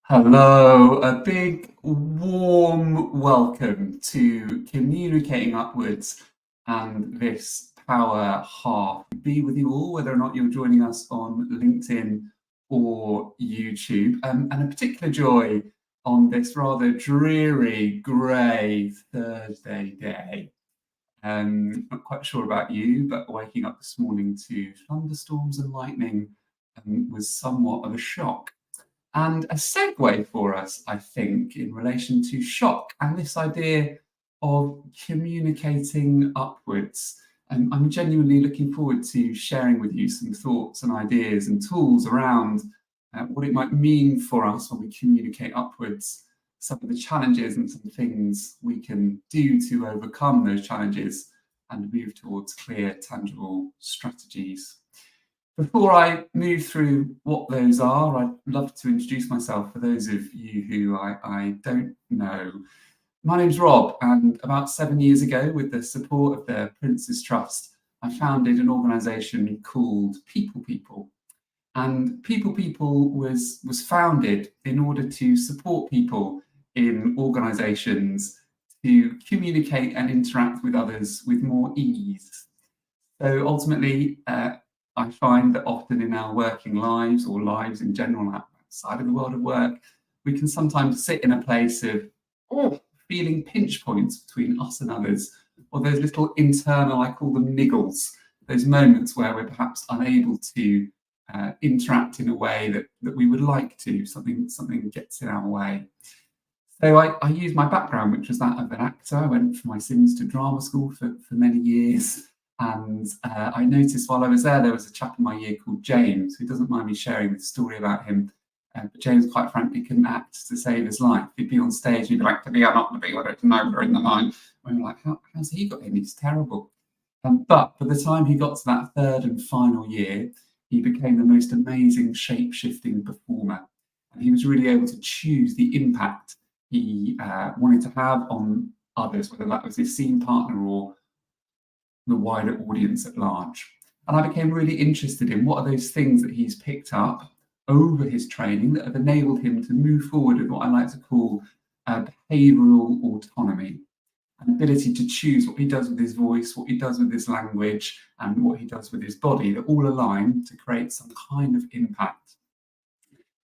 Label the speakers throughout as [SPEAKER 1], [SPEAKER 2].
[SPEAKER 1] Hello, a big warm welcome to Communicating Upwards and this Power Half. Be with you all, whether or not you're joining us on LinkedIn or YouTube, and a particular joy on this rather dreary, grey Thursday day. Not quite sure about you, but waking up this morning to thunderstorms and lightning was somewhat of a shock. And a segue for us, I think, in relation to shock and this idea of communicating upwards. And I'm genuinely looking forward to sharing with you some thoughts and ideas and tools around what it might mean for us when we communicate upwards, some of the challenges and some things we can do to overcome those challenges and move towards clear, tangible strategies. Before I move through what those are, I'd love to introduce myself for those of you who I don't know. My name's Rob, and about 7 years ago, with the support of the Prince's Trust, I founded an organisation called People People. And People People was founded in order to support people in organisations to communicate and interact with others with more ease. So ultimately, I find that often in our working lives or lives in general outside of the world of work, we can sometimes sit in a place of feeling pinch points between us and others, or those little internal, I call them niggles, those moments where we're perhaps unable to interact in a way that we would like to, something gets in our way. So I used my background, which was that of an actor. I went for my sins to drama school for many years. And I noticed while I was there was a chap in my year called James, who doesn't mind me sharing the story about him. But James, quite frankly, couldn't act to save his life. He'd be on stage, and he'd be like, to be or not to be, whether it's an over in the line. And we were like, how's he got in? He's terrible. But by the time he got to that third and final year, he became the most amazing shape-shifting performer. And he was really able to choose the impact he wanted to have on others, whether that was his scene partner or the wider audience at large. And I became really interested in what are those things that he's picked up over his training that have enabled him to move forward with what I like to call behavioural autonomy, an ability to choose what he does with his voice, what he does with his language, and what he does with his body, that all align to create some kind of impact.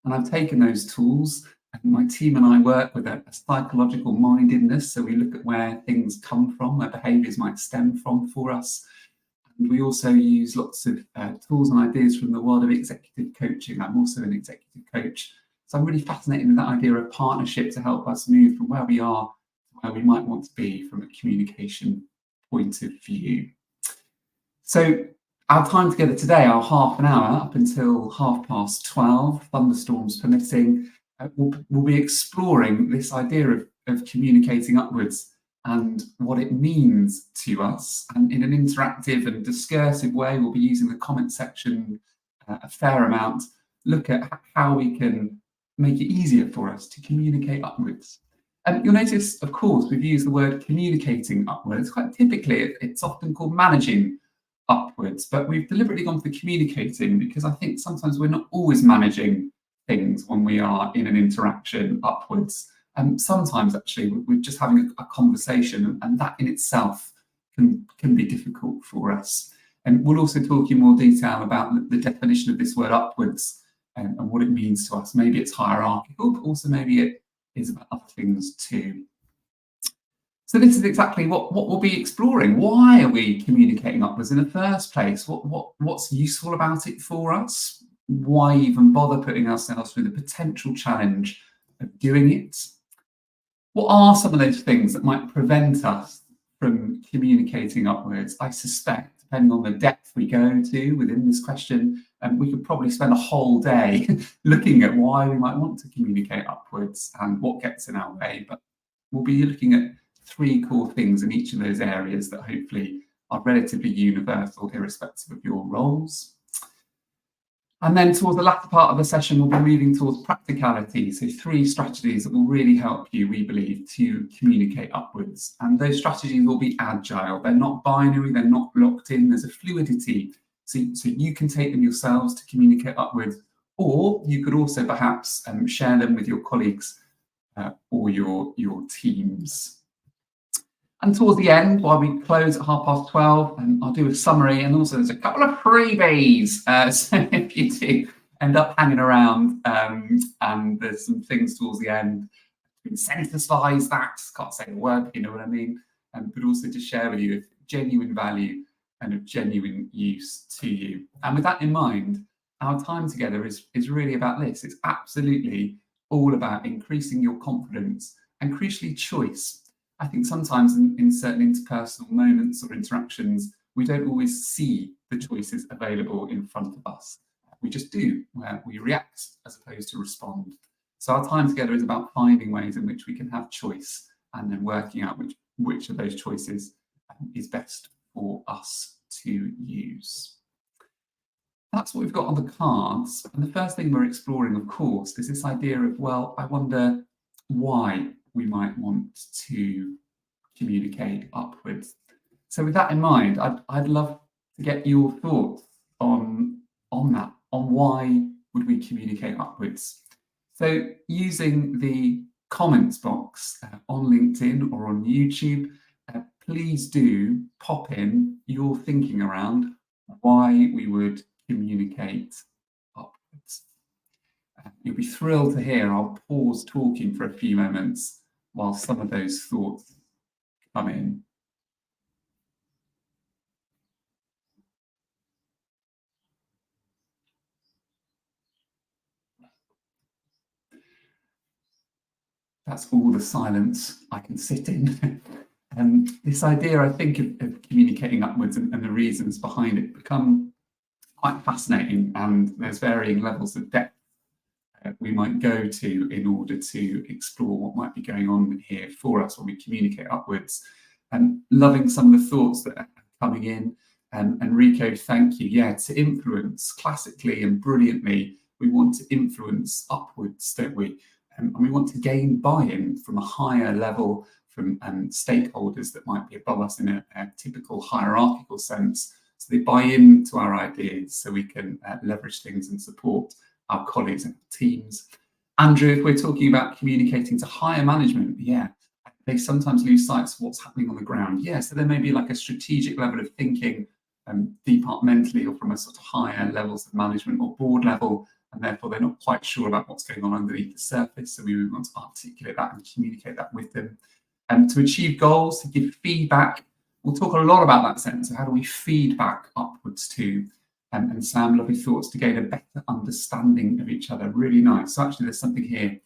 [SPEAKER 1] And I've taken those tools, and my team and I work with a psychological mindedness. So we look at where things come from, where behaviours might stem from for us. And we also use lots of tools and ideas from the world of executive coaching. I'm also an executive coach. So I'm really fascinated with that idea of partnership to help us move from where we are to where we might want to be from a communication point of view. So our time together today, our half an hour up until 12:30, thunderstorms permitting, we'll be exploring this idea of communicating upwards and what it means to us. And in an interactive and discursive way, we'll be using the comment section a fair amount, look at how we can make it easier for us to communicate upwards. And you'll notice, of course, we've used the word communicating upwards. Quite typically, it's often called managing upwards, but we've deliberately gone for communicating because I think sometimes we're not always managing things when we are in an interaction upwards. And sometimes actually we're just having a conversation, and that in itself can be difficult for us. And we'll also talk in more detail about the definition of this word upwards and what it means to us. Maybe it's hierarchical, but also maybe it is about other things too. So this is exactly what we'll be exploring. Why are we communicating upwards in the first place? What's useful about it for us? Why even bother putting ourselves through the potential challenge of doing it? What are some of those things that might prevent us from communicating upwards? I suspect, depending on the depth we go to within this question, we could probably spend a whole day looking at why we might want to communicate upwards and what gets in our way. But we'll be looking at 3 core things in each of those areas that hopefully are relatively universal, irrespective of your roles. And then towards the latter part of the session, we'll be moving towards practicality. So 3 strategies that will really help you, we believe, to communicate upwards. And those strategies will be agile. They're not binary, they're not locked in. There's a fluidity. So you can take them yourselves to communicate upwards, Or you could also perhaps share them with your colleagues or your teams. And towards the end, while we close at 12:30, I'll do a summary, and also there's a couple of freebies. So if you do end up hanging around, and there's some things towards the end to incentivize that, can't say the word, but you know what I mean, but also to share with you genuine value and of genuine use to you. And with that in mind, our time together is really about this. It's absolutely all about increasing your confidence and crucially choice. I think sometimes in certain interpersonal moments or interactions, we don't always see the choices available in front of us. We just do, where we react as opposed to respond. So our time together is about finding ways in which we can have choice and then working out which of those choices is best for us to use. That's what we've got on the cards. And the first thing we're exploring, of course, is this idea of, well, I wonder why we might want to communicate upwards. So with that in mind, I'd love to get your thoughts on that, on why would we communicate upwards. So using the comments box on LinkedIn or on YouTube, please do pop in your thinking around why we would communicate upwards. You'll be thrilled to hear I'll pause talking for a few moments while some of those thoughts come in. That's all the silence I can sit in. This idea, I think, of communicating upwards and the reasons behind it become quite fascinating, and there's varying levels of depth we might go to in order to explore what might be going on here for us when we communicate upwards. And loving some of the thoughts that are coming in. Enrico, thank you. Yeah, to influence classically and brilliantly, we want to influence upwards, don't we? And we want to gain buy-in from a higher level from stakeholders that might be above us in a typical hierarchical sense. So they buy into our ideas so we can leverage things and support our colleagues and teams. Andrew, if we're talking about communicating to higher management, yeah, they sometimes lose sight of what's happening on the ground. Yeah, so there may be like a strategic level of thinking departmentally or from a sort of higher levels of management or board level, and therefore they're not quite sure about what's going on underneath the surface. So we want to articulate that and communicate that with them. To achieve goals, to give feedback. We'll talk a lot about that sense of how do we feed back upwards to, and Sam, lovely thoughts to gain a better understanding of each other. Really nice. So actually there's something here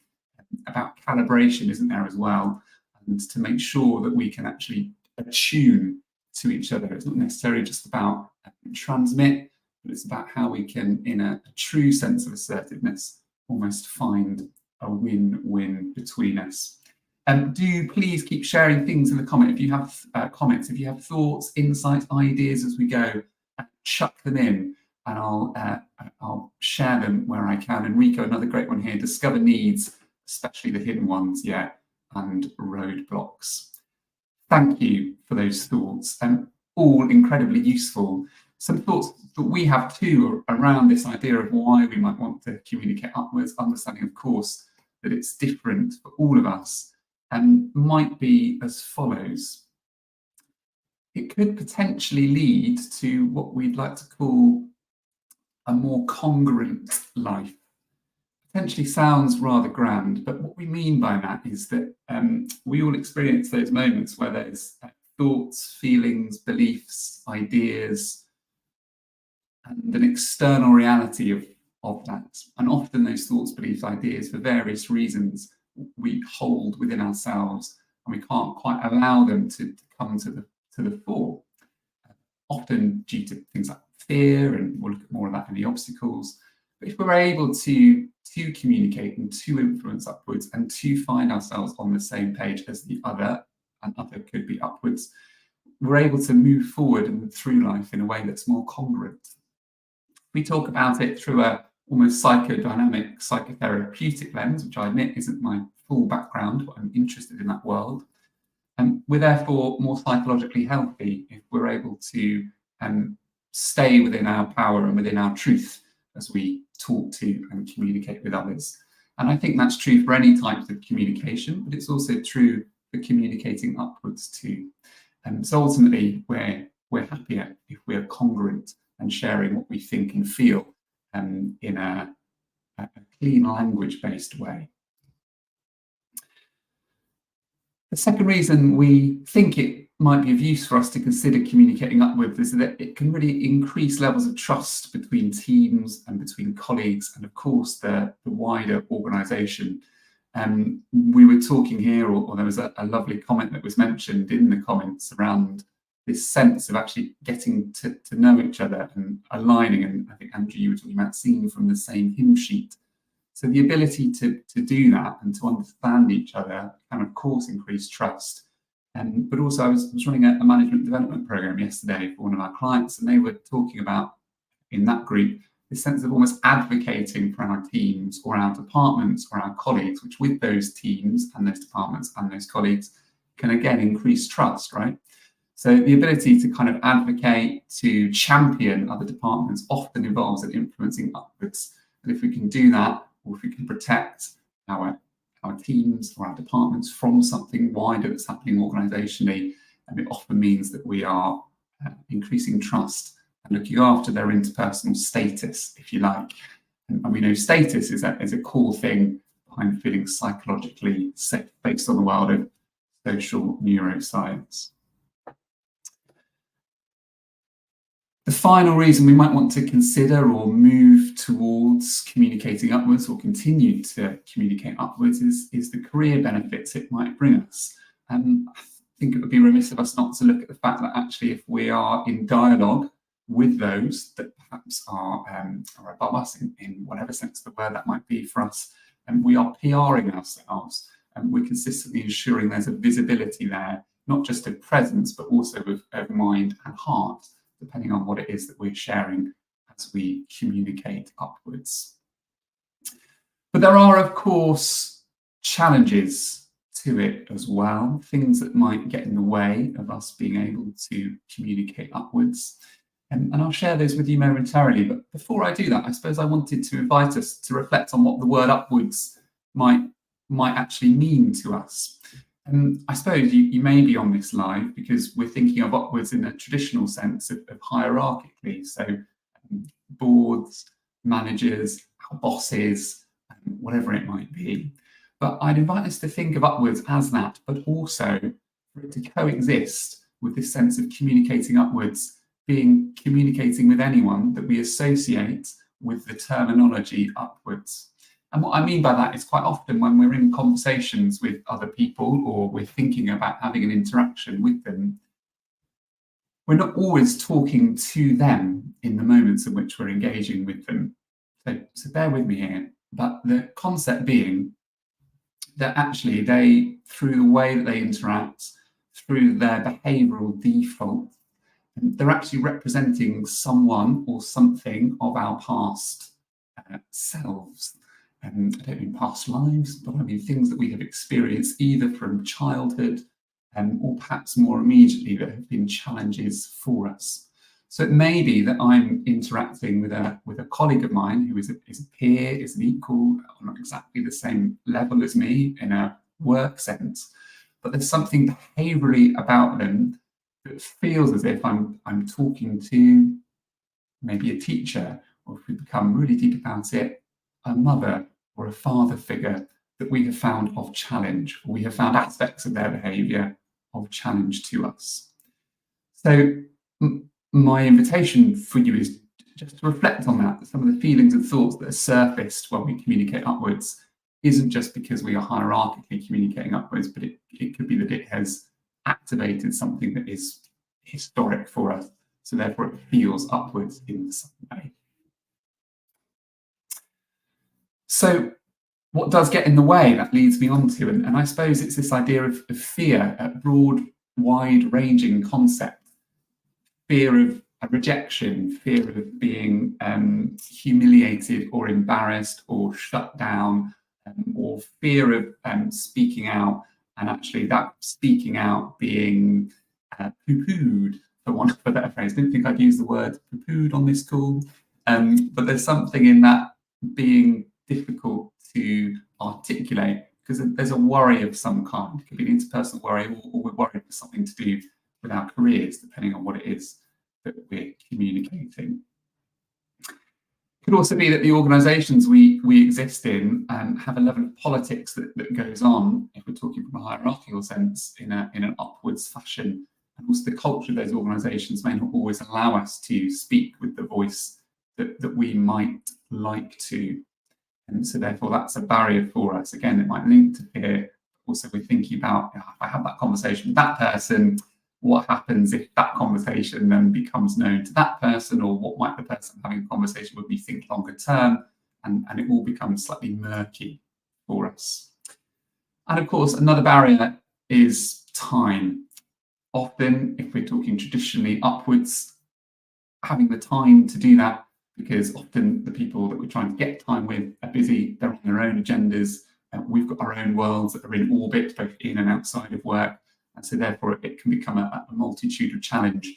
[SPEAKER 1] about calibration, isn't there, as well? And to make sure that we can actually attune to each other. It's not necessarily just about transmit, but it's about how we can, in a true sense of assertiveness, almost find a win-win between us. Do please keep sharing things in the comment. If you have comments, if you have thoughts, insights, ideas as we go, chuck them in, and I'll share them where I can. Enrico, another great one here, discover needs, especially the hidden ones, yeah, and roadblocks. Thank you for those thoughts, and all incredibly useful. Some thoughts that we have too around this idea of why we might want to communicate upwards, understanding, of course, that it's different for all of us, and might be as follows. It could potentially lead to what we'd like to call a more congruent life. Potentially sounds rather grand, but what we mean by that is that we all experience those moments where there's thoughts, feelings, beliefs, ideas, and an external reality of that. And often those thoughts, beliefs, ideas, for various reasons, we hold within ourselves, and we can't quite allow them to come to the fore. Often due to things like fear, and we'll look at more of that in the obstacles. But if we're able to communicate and to influence upwards and to find ourselves on the same page as the other, and other could be upwards, we're able to move forward and through life in a way that's more congruent. We talk about it through a almost psychodynamic, psychotherapeutic lens, which I admit isn't my full background, but I'm interested in that world. And we're therefore more psychologically healthy if we're able to stay within our power and within our truth as we talk to and communicate with others. And I think that's true for any types of communication, but it's also true for communicating upwards too. And so ultimately, we're happier if we're congruent and sharing what we think and feel in a clean language-based way. The second reason we think it might be of use for us to consider communicating upwards is that it can really increase levels of trust between teams and between colleagues and, of course, the wider organisation. We were talking here, or there was a lovely comment that was mentioned in the comments around this sense of actually getting to know each other and aligning. And I think, Andrew, you were talking about singing from the same hymn sheet. So the ability to do that and to understand each other can, of course, increase trust. But also, I was running a management development program yesterday for one of our clients, and they were talking about, in that group, this sense of almost advocating for our teams or our departments or our colleagues, which with those teams and those departments and those colleagues can again increase trust, right? So the ability to kind of advocate, to champion other departments often involves an influencing upwards. And if we can do that, or if we can protect our teams or our departments from something wider that's happening organisationally, and it often means that we are increasing trust and looking after their interpersonal status, if you like. And we know status is a core thing behind feeling psychologically safe based on the world of social neuroscience. The final reason we might want to consider or move towards communicating upwards or continue to communicate upwards is the career benefits it might bring us. I think it would be remiss of us not to look at the fact that actually if we are in dialogue with those that perhaps are above us in whatever sense of the word that might be for us, and we are PRing ourselves, and we're consistently ensuring there's a visibility there, not just of presence, but also of mind and heart, depending on what it is that we're sharing as we communicate upwards. But there are, of course, challenges to it as well, things that might get in the way of us being able to communicate upwards. And I'll share those with you momentarily. But before I do that, I suppose I wanted to invite us to reflect on what the word upwards might actually mean to us. And I suppose you may be on this live because we're thinking of upwards in a traditional sense of hierarchically. So boards, managers, our bosses, whatever it might be. But I'd invite us to think of upwards as that, but also for it to coexist with this sense of communicating upwards, being communicating with anyone that we associate with the terminology upwards. And what I mean by that is quite often when we're in conversations with other people or we're thinking about having an interaction with them, we're not always talking to them in the moments in which we're engaging with them. So bear with me here, but the concept being that actually they, through the way that they interact, through their behavioural default, they're actually representing someone or something of our past selves. I don't mean past lives, but I mean things that we have experienced either from childhood or perhaps more immediately that have been challenges for us. So it may be that I'm interacting with a colleague of mine who is a peer, is an equal, not exactly the same level as me in a work sense, but there's something behaviourally about them that feels as if I'm talking to maybe a teacher, or if we become really deep about it, a mother or a father figure that we have found of challenge, or we have found aspects of their behaviour of challenge to us. So my invitation for you is just to reflect on that some of the feelings and thoughts that are surfaced when we communicate upwards isn't just because we are hierarchically communicating upwards, but it could be that it has activated something that is historic for us, so therefore it feels upwards in some way. So what does get in the way? That leads me on to, and I suppose it's this idea of fear, a broad, wide-ranging concept. Fear of rejection, fear of being humiliated or embarrassed or shut down, or fear of speaking out, and actually that speaking out being poo-pooed, for want of a better phrase. I didn't think I'd use the word poo-pooed on this call, But there's something in that being difficult to articulate because there's a worry of some kind. It could be an interpersonal worry, or we're worried for something to do with our careers, depending on what it is that we're communicating. It could also be that the organisations we exist in have a level of politics that goes on, if we're talking from a hierarchical sense, in an upwards fashion. And also the culture of those organisations may not always allow us to speak with the voice that we might like to. And so therefore that's a barrier for us. Again, it might link to fear. Also, we're thinking about, if I have that conversation with that person, what happens if that conversation then becomes known to that person, or what might the person having a conversation with me think longer term, and it all becomes slightly murky for us. And of course, another barrier is time. Often, if we're talking traditionally upwards, having the time to do that, because often the people that we're trying to get time with are busy, they're on their own agendas, we've got our own worlds that are in orbit, both in and outside of work, and so therefore it can become a multitude of challenge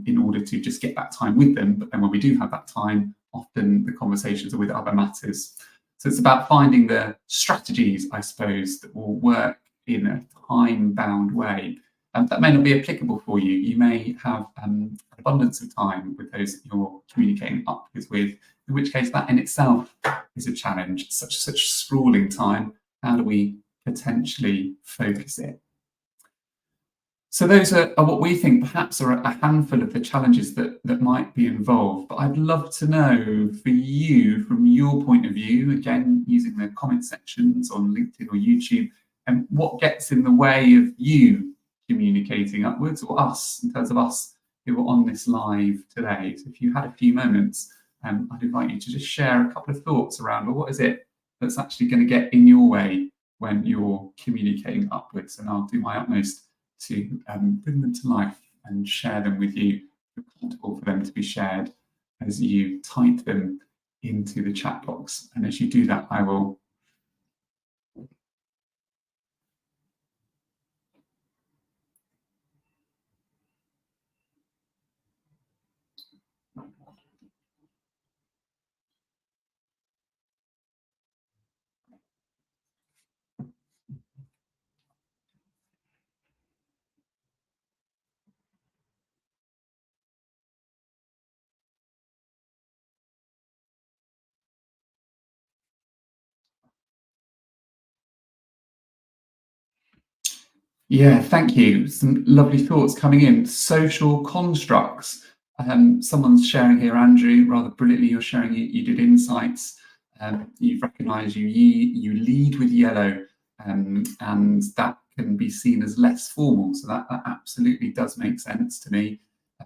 [SPEAKER 1] in order to just get that time with them. But then when we do have that time, often the conversations are with other matters. So it's about finding the strategies, I suppose, that will work in a time-bound way. That may not be applicable for you. You may have an abundance of time with those that you're communicating upwards with, in which case that in itself is a challenge. Such sprawling time, how do we potentially focus it? So those are what we think perhaps are a handful of the challenges that might be involved. But I'd love to know for you, from your point of view, again, using the comment sections on LinkedIn or YouTube, and what gets in the way of you communicating upwards, or us, in terms of us who are on this live today. So if you had a few moments, I'd invite you to just share a couple of thoughts around, well, what is it that's actually going to get in your way when you're communicating upwards? And I'll do my utmost to bring them to life and share them with you. It's comfortable for them to be shared as you type them into the chat box. And as you do that, I will Yeah, thank you. Some lovely thoughts coming in. Social constructs. Someone's sharing here, Andrew, rather brilliantly. You're sharing you did insights. You've recognised you lead with yellow, and that can be seen as less formal. So that absolutely does make sense to me.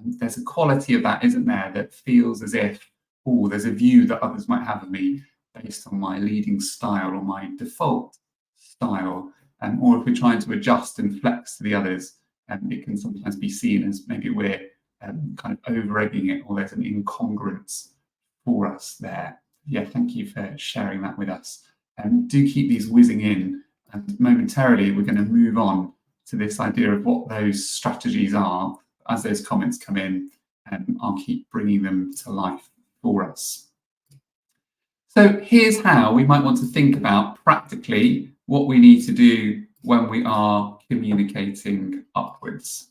[SPEAKER 1] There's a quality of that, isn't there, that feels as if, oh, there's a view that others might have of me based on my leading style or my default style. Or if we're trying to adjust and flex to the others, it can sometimes be seen as maybe we're kind of over-egging it, or there's an incongruence for us there. Yeah, thank you for sharing that with us. Do keep these whizzing in, and momentarily we're going to move on to this idea of what those strategies are. As those comments come in, I'll keep bringing them to life for us. So here's how we might want to think about practically what we need to do when we are communicating upwards.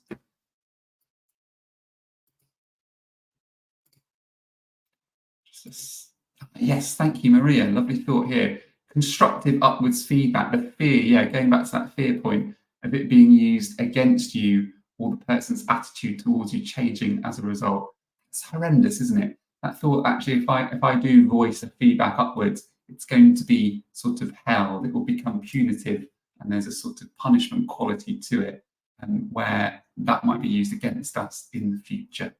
[SPEAKER 1] Yes, thank you, Maria. Lovely thought here. Constructive upwards feedback, the fear, yeah, going back to that fear point of it being used against you, or the person's attitude towards you changing as a result. It's horrendous, isn't it? That thought, actually, if I do voice a feedback upwards, it's going to be sort of held, it will become punitive, and there's a sort of punishment quality to it, where that might be used against us in the future.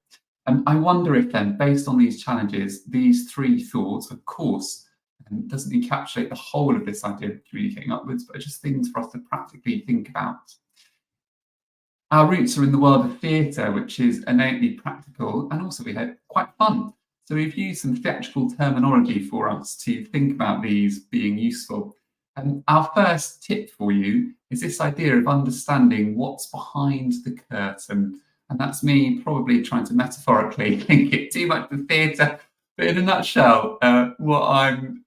[SPEAKER 1] I wonder if then, based on these challenges, these three thoughts, of course, doesn't encapsulate the whole of this idea of communicating upwards, but just things for us to practically think about. Our roots are in the world of theatre, which is innately practical, and also we had quite fun. So we've used some theatrical terminology for us to think about these being useful. Our first tip for you is this idea of understanding what's behind the curtain. And that's me probably trying to metaphorically link it too much to theatre, But in a nutshell, what I'm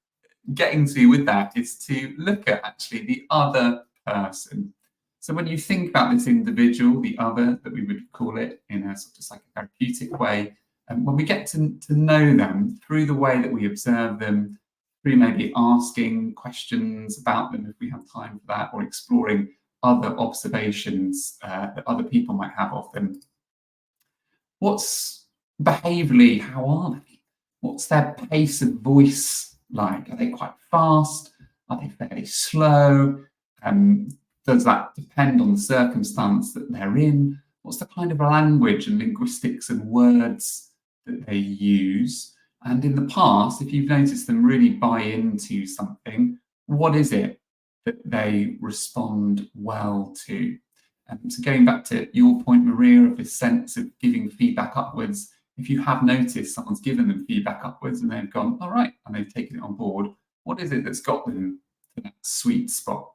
[SPEAKER 1] getting to with that is to look at actually the other person. So when you think about this individual, the other that we would call it in a sort of psychotherapeutic way, and when we get to know them through the way that we observe them, through maybe asking questions about them if we have time for that, or exploring other observations that other people might have of them. What's behaviourally, how are they? What's their pace of voice like? Are they quite fast? Are they fairly slow? Does that depend on the circumstance that they're in? What's the kind of language and linguistics and words that they use? And in the past, if you've noticed them really buy into something, what is it that they respond well to? So going back to your point, Maria, of this sense of giving feedback upwards, if you have noticed someone's given them feedback upwards and they've gone, all right, and they've taken it on board, what is it that's got them to that sweet spot?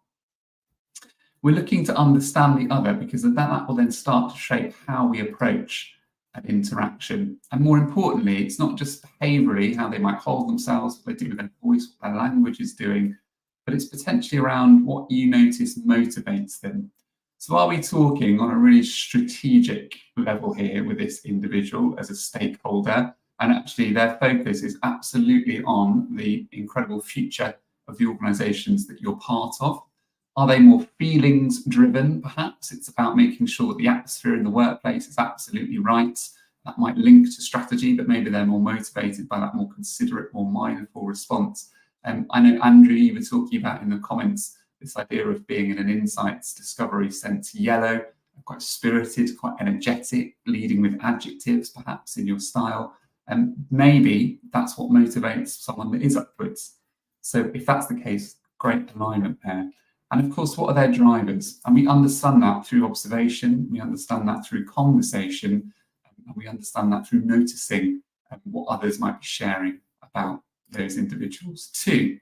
[SPEAKER 1] We're looking to understand the other because that will then start to shape how we approach an interaction. And more importantly, it's not just behaviourally how they might hold themselves, what they do with their voice, what their language is doing, but it's potentially around what you notice motivates them. So are we talking on a really strategic level here with this individual as a stakeholder? And actually their focus is absolutely on the incredible future of the organisations that you're part of. Are they more feelings driven? Perhaps it's about making sure that the atmosphere in the workplace is absolutely right. That might link to strategy, but maybe they're more motivated by that more considerate, more mindful response. I know, Andrew, you were talking about in the comments this idea of being in an insights discovery sense, yellow, quite spirited, quite energetic, leading with adjectives perhaps in your style. And maybe that's what motivates someone that is upwards. So if that's the case, great alignment there. And of course, what are their drivers? And we understand that through observation, we understand that through conversation, and we understand that through noticing what others might be sharing about those individuals too.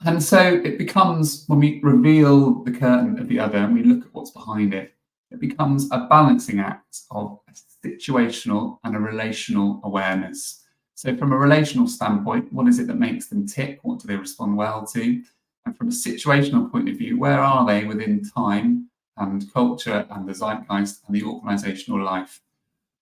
[SPEAKER 1] And so it becomes, when we reveal the curtain of the other and we look at what's behind it, it becomes a balancing act of a situational and a relational awareness. So from a relational standpoint, what is it that makes them tick? What do they respond well to? And from a situational point of view, where are they within time and culture and the zeitgeist and the organisational life?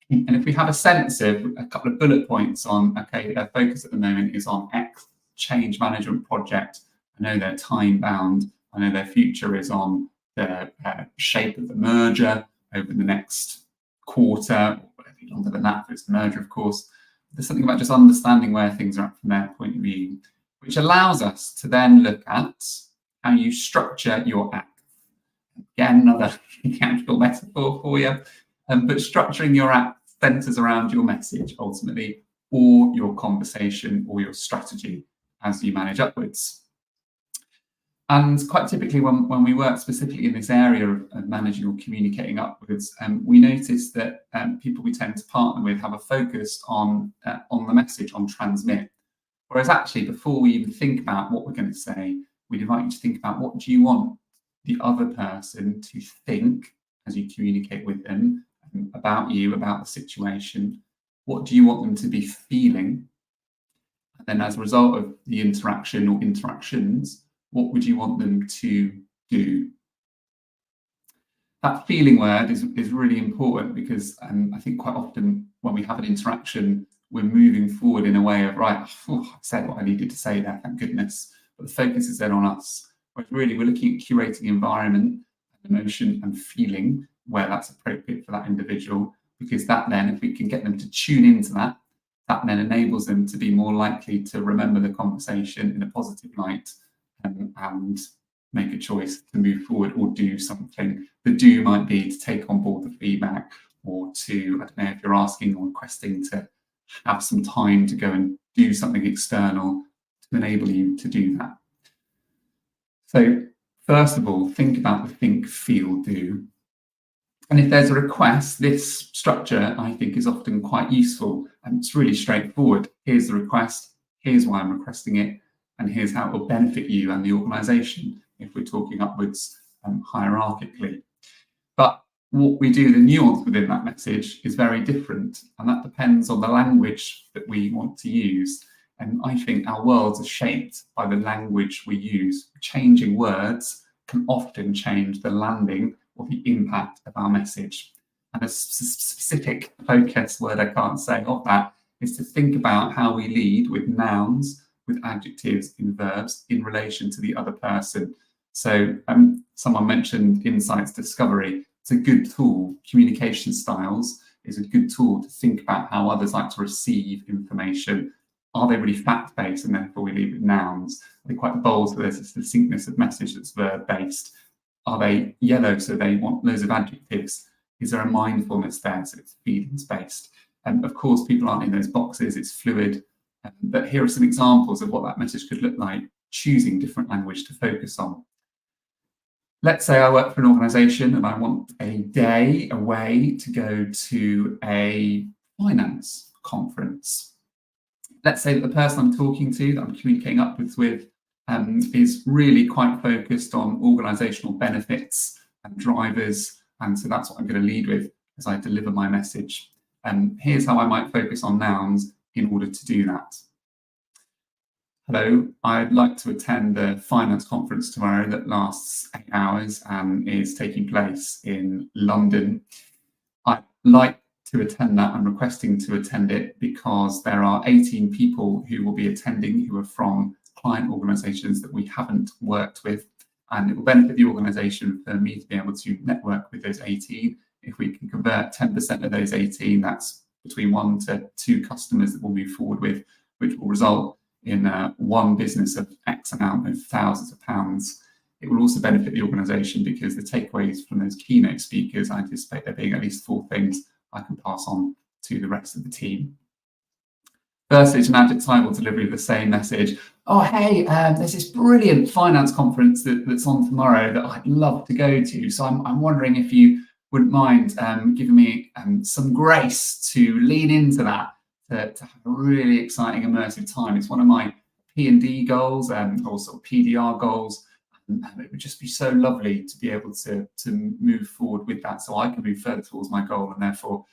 [SPEAKER 1] And if we have a sense of a couple of bullet points on, okay, their focus at the moment is on X change management project. I know they're time bound. I know their future is on the shape of the merger over the next quarter, or maybe longer than that if it's the merger, of course. There's something about just understanding where things are at from their point of view, which allows us to then look at how you structure your act. Again, another mechanical metaphor for you, but structuring your act centres around your message ultimately, or your conversation or your strategy as you manage upwards. And quite typically when we work specifically in this area of managing or communicating upwards, we notice that people we tend to partner with have a focus on the message, on transmit. Whereas actually, before we even think about what we're going to say, we'd invite you to think about what do you want the other person to think as you communicate with them about you, about the situation. What do you want them to be feeling? And then as a result of the interaction or interactions, what would you want them to do? That feeling word is really important because I think quite often when we have an interaction, we're moving forward in a way of, right, I said what I needed to say there, thank goodness. But the focus is then on us. Whereas really we're looking at curating environment, emotion and feeling where that's appropriate for that individual, because that then, if we can get them to tune into that, that then enables them to be more likely to remember the conversation in a positive light and make a choice to move forward or do something. The do might be to take on board the feedback, or to, I don't know, if you're asking or requesting to have some time to go and do something external to enable you to do that. So first of all, think about the think, feel, do. And if there's a request, this structure, I think, is often quite useful. And it's really straightforward. Here's the request, here's why I'm requesting it, and here's how it will benefit you and the organisation if we're talking upwards hierarchically. But what we do, the nuance within that message is very different, and that depends on the language that we want to use. And I think our worlds are shaped by the language we use. Changing words can often change the landing or the impact of our message. And a specific focus word I can't say of that is to think about how we lead with nouns, with adjectives, in verbs in relation to the other person. So someone mentioned insights discovery. It's a good tool. Communication styles is a good tool to think about how others like to receive information. Are they really fact-based, and therefore we lead with nouns? Are they quite bold, so there's a succinctness of message that's verb-based? Are they yellow, so they want loads of adjectives? Is there a mindfulness there, so it's feelings-based? And of course, people aren't in those boxes, it's fluid. But here are some examples of what that message could look like, choosing different language to focus on. Let's say I work for an organisation and I want a day away to go to a finance conference. Let's say that the person I'm talking to, that I'm communicating upwards with, is really quite focused on organisational benefits and drivers. And so that's what I'm going to lead with as I deliver my message. Here's how I might focus on nouns in order to do that. Hello, I'd like to attend the finance conference tomorrow that lasts 8 hours and is taking place in London. I'd like to attend that. I'm requesting to attend it because there are 18 people who will be attending who are from client organisations that we haven't worked with, and it will benefit the organisation for me to be able to network with those 18. If we can convert 10% of those 18, that's between 1 to 2 customers that we'll move forward with, which will result in one business of X amount of thousands of pounds. It will also benefit the organisation because the takeaways from those keynote speakers, I anticipate there being at least 4 things I can pass on to the rest of the team. Firstly, it's an adjectival delivery of the same message. Oh, hey, there's this brilliant finance conference that's on tomorrow that I'd love to go to. So I'm wondering if you wouldn't mind giving me some grace to lean into that, to have a really exciting, immersive time. It's one of my P&D goals, or sort of PDR goals. And it would just be so lovely to be able to move forward with that, so I can move further towards my goal and therefore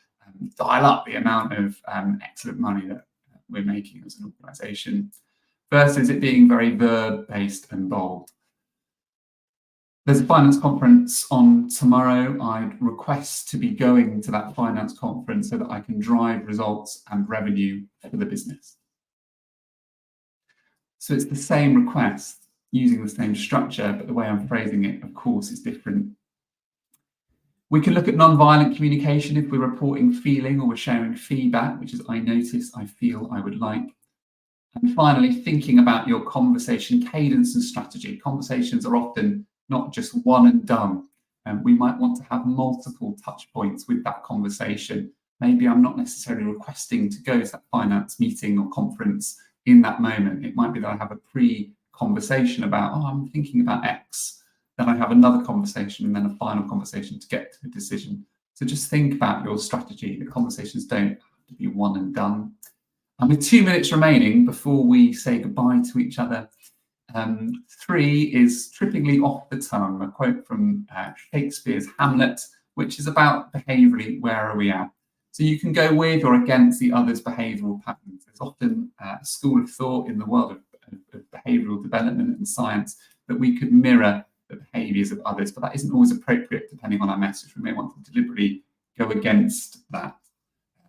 [SPEAKER 1] dial up the amount of excellent money that we're making as an organisation. Versus it being very verb-based and bold. There's a finance conference on tomorrow. I'd request to be going to that finance conference so that I can drive results and revenue for the business. So it's the same request, using the same structure, but the way I'm phrasing it, of course, is different. We can look at non-violent communication if we're reporting feeling or we're sharing feedback, which is I notice, I feel, I would like. And finally, thinking about your conversation cadence and strategy. Conversations are often not just one and done. And we might want to have multiple touch points with that conversation. Maybe I'm not necessarily requesting to go to that finance meeting or conference in that moment. It might be that I have a pre-conversation about, oh, I'm thinking about X. Then I have another conversation and then a final conversation to get to a decision. So just think about your strategy. The conversations don't have to be one and done. And with 2 minutes remaining before we say goodbye to each other, 3 is trippingly off the tongue, a quote from Shakespeare's Hamlet, which is about behaviourally, where are we at? So you can go with or against the other's behavioural patterns. There's often a school of thought in the world of behavioural development and science that we could mirror the behaviours of others, but that isn't always appropriate depending on our message. We may want to deliberately go against that.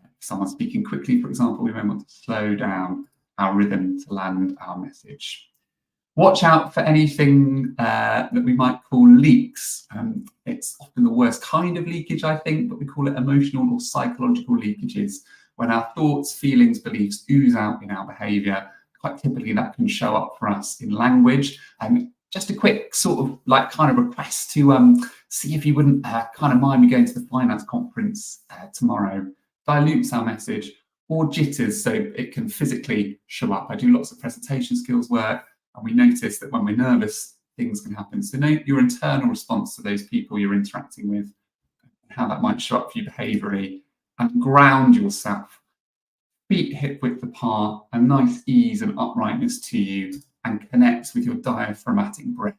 [SPEAKER 1] If someone's speaking quickly, for example, we may want to slow down our rhythm to land our message. Watch out for anything that we might call leaks. It's often the worst kind of leakage, I think, but we call it emotional or psychological leakages. When our thoughts, feelings, beliefs ooze out in our behaviour, quite typically that can show up for us in language. Just a quick sort of kind of request to see if you wouldn't kind of mind me going to the finance conference tomorrow. Dilutes our message, or jitters so it can physically show up. I do lots of presentation skills work, and we notice that when we're nervous, things can happen. So note your internal response to those people you're interacting with, how that might show up for you behaviourally, and ground yourself. Feet hip width apart, a nice ease and uprightness to you, and connect with your diaphragmatic breath.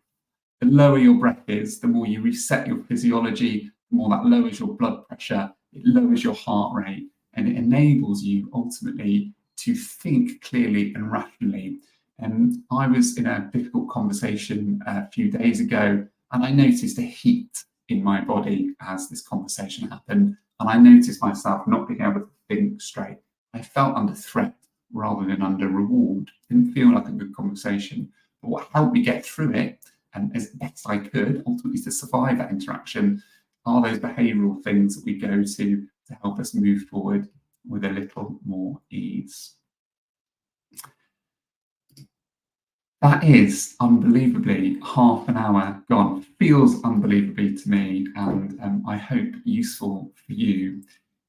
[SPEAKER 1] The lower your breath is, the more you reset your physiology, more that lowers your blood pressure, it lowers your heart rate, and it enables you ultimately to think clearly and rationally. And I was in a difficult conversation a few days ago, and I noticed a heat in my body as this conversation happened, and I noticed myself not being able to think straight. I felt under threat rather than under reward. Didn't feel like a good conversation. But what helped me get through it, and as best I could, ultimately to survive that interaction, are those behavioural things that we go to help us move forward with a little more ease. That is unbelievably half an hour gone. Feels unbelievably to me, and I hope useful for you.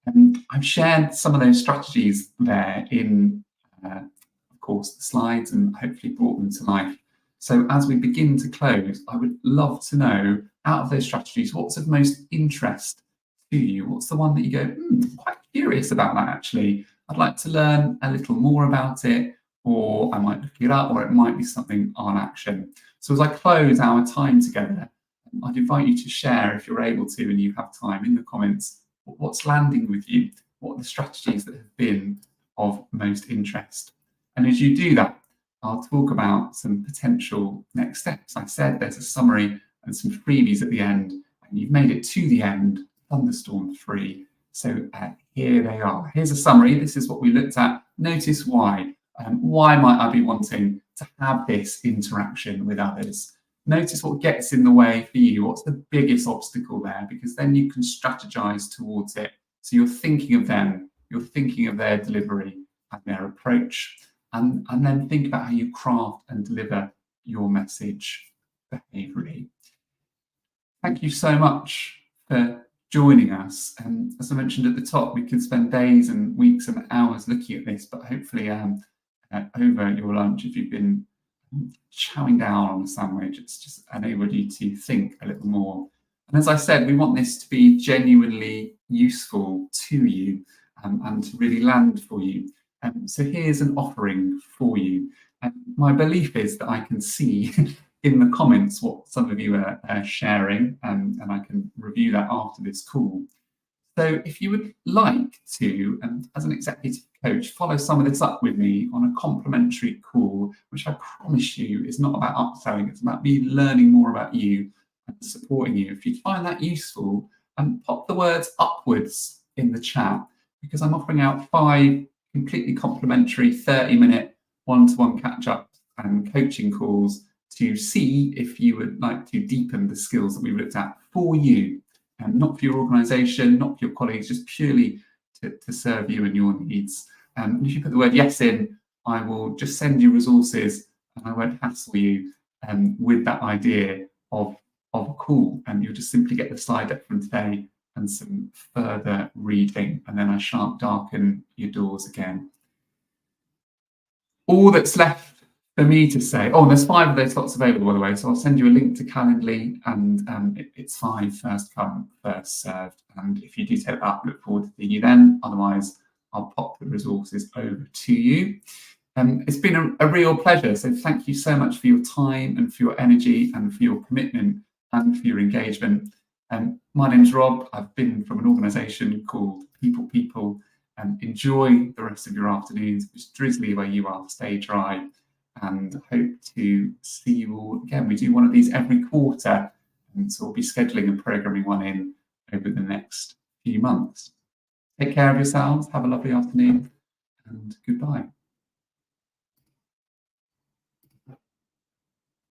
[SPEAKER 1] And I've shared some of those strategies there in, of course, the slides, and hopefully brought them to life. So as we begin to close, I would love to know, out of those strategies, what's of most interest to you? What's the one that you go, I'm quite curious about that actually. I'd like to learn a little more about it, or I might look it up, or it might be something on action. So as I close our time together, I'd invite you to share, if you're able to and you have time, in the comments, what's landing with you, what are the strategies that have been of most interest. And as you do that, I'll talk about some potential next steps. I said there's a summary and some freebies at the end, and you've made it to the end, thunderstorm free. So here they are. Here's a summary. This is what we looked at. Notice why. Why might I be wanting to have this interaction with others? Notice what gets in the way for you. What's the biggest obstacle there? Because then you can strategize towards it. So you're thinking of them, you're thinking of their delivery and their approach, and then think about how you craft and deliver your message behaviorally. Thank you so much for joining us. And as I mentioned at the top, we could spend days and weeks and hours looking at this, but hopefully over your lunch, if you've been chowing down on a sandwich, it's just enabled you to think a little more. And as I said, we want this to be genuinely useful to you and to really land for you. So here's an offering for you. My belief is that I can see in the comments what some of you are sharing, and I can review that after this call. So if you would like to, as an executive coach, follow some of this up with me on a complimentary call, which I promise you is not about upselling, it's about me learning more about you and supporting you. If you find that useful, pop the words upwards in the chat, because I'm offering out 5 completely complimentary 30-minute one-to-one catch-up and coaching calls to see if you would like to deepen the skills that we've looked at for you, and not for your organisation, not for your colleagues, just purely to serve you and your needs. And if you put the word yes in, I will just send you resources and I won't hassle you with that idea of a call. And you'll just simply get the slide deck from today and some further reading, and then I shan't darken your doors again. All that's left for me to say, there's 5 of those slots available, by the way, so I'll send you a link to Calendly, and it's 5 first come, first served. And if you do take that up, look forward to seeing you then. Otherwise, I'll pop the resources over to you. It's been a real pleasure, so thank you so much for your time and for your energy and for your commitment and for your engagement. My name's Rob. I've been from an organisation called People. Enjoy the rest of your afternoons. It's drizzly where you are, stay dry, and hope to see you all again. We do one of these every quarter, and so we'll be scheduling and programming one in over the next few months. Take care of yourselves, have a lovely afternoon, and goodbye.